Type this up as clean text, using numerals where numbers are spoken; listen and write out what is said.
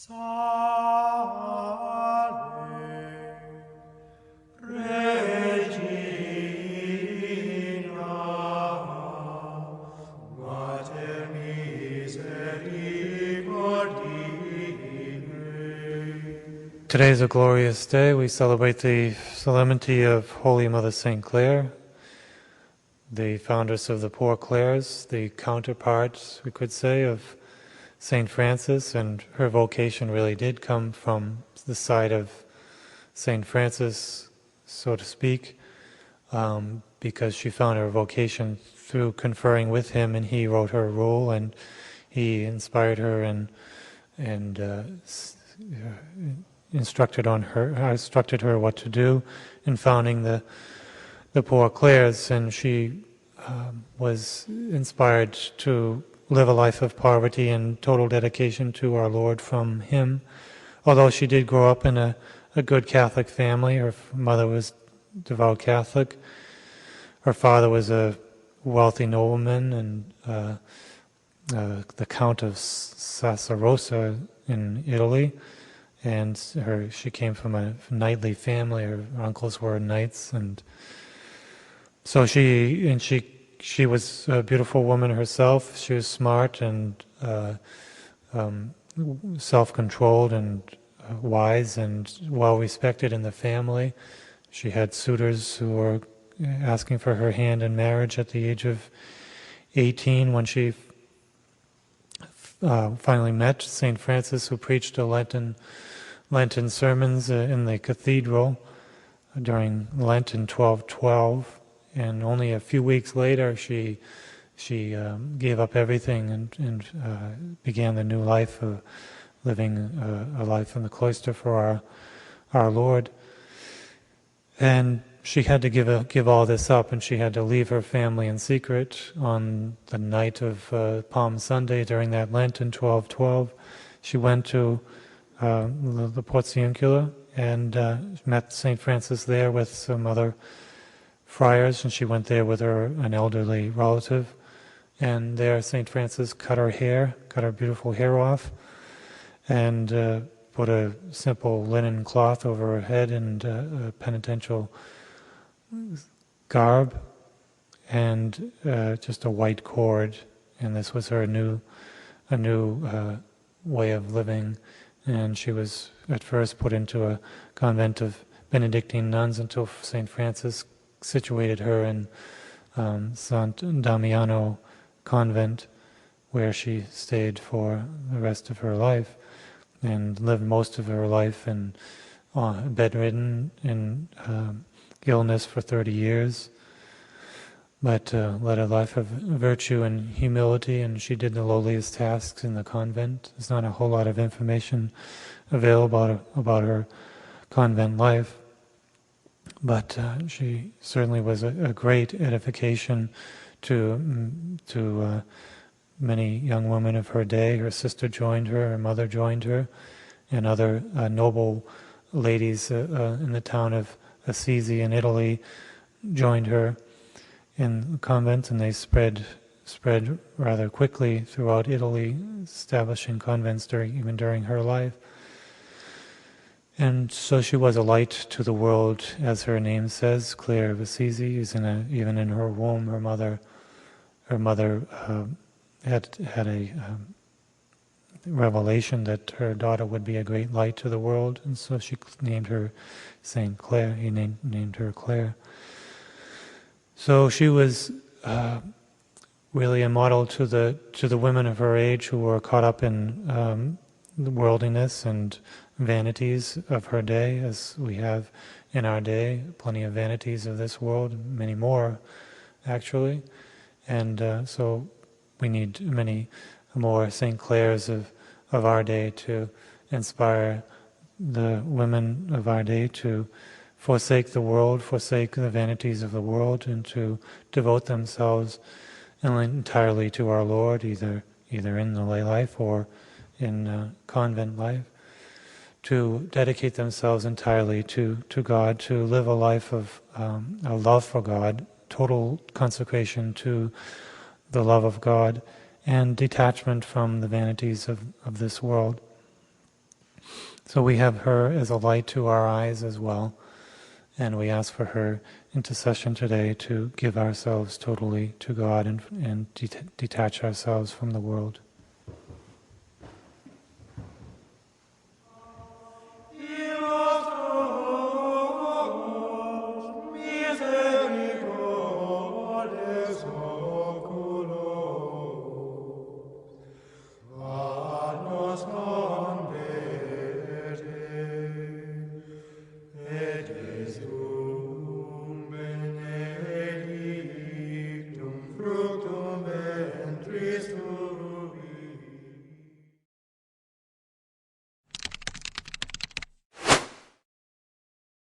Today is a glorious day. We celebrate the Solemnity of Holy Mother St. Clare, the foundress of the Poor Clares, the counterpart, we could say, of St. Francis, and her vocation really did come from the side of St. Francis, so to speak, because she found her vocation through conferring with him, and he wrote her a rule, and he inspired her and instructed her what to do in founding the Poor Clares, and she was inspired to live a life of poverty and total dedication to our Lord from him. Although she did grow up in a good Catholic family, her mother was devout Catholic, her father was a wealthy nobleman and the Count of Sassarosa in Italy, and she came from a knightly family. Her uncles were knights, and so she was a beautiful woman herself. She was smart and self-controlled and wise and well respected in the family. She had suitors who were asking for her hand in marriage at the age of 18 when she finally met St. Francis, who preached a Lenten sermons in the cathedral during Lent in 1212, and only a few weeks later she gave up everything and began the new life of living a life in the cloister for our Lord. And she had to give all this up, and she had to leave her family in secret on the night of Palm Sunday during that Lent in 1212. She went to the Portiuncula and met St. Francis there with some other friars, and she went there with an elderly relative. And there St. Francis cut her beautiful hair off, and put a simple linen cloth over her head and a penitential garb and just a white cord, and this was her new way of living. And she was at first put into a convent of Benedictine nuns until St. Francis situated her in Sant Damiano convent, where she stayed for the rest of her life and lived most of her life bedridden in illness for 30 years, but led a life of virtue and humility, and she did the lowliest tasks in the convent. There's not a whole lot of information available about her convent life, but she certainly was a great edification to many young women of her day. Her sister joined her mother joined her, and other noble ladies in the town of Assisi in Italy joined her in the convent, and they spread rather quickly throughout Italy, establishing convents even during her life. And so she was a light to the world, as her name says, Clare of Assisi. Even in her womb, her mother had a revelation that her daughter would be a great light to the world, and so she named her Saint Clare. He named her Clare. So she was really a model to the women of her age who were caught up in the worldliness and vanities of her day, as we have in our day, plenty of vanities of this world, many more actually, and so we need many more St. Clares of our day to inspire the women of our day to forsake the world, forsake the vanities of the world, and to devote themselves entirely to our Lord, either in the lay life or in convent life, to dedicate themselves entirely to God, to live a life of a love for God, total consecration to the love of God, and detachment from the vanities of this world. So we have her as a light to our eyes as well, and we ask for her intercession today to give ourselves totally to God and detach ourselves from the world.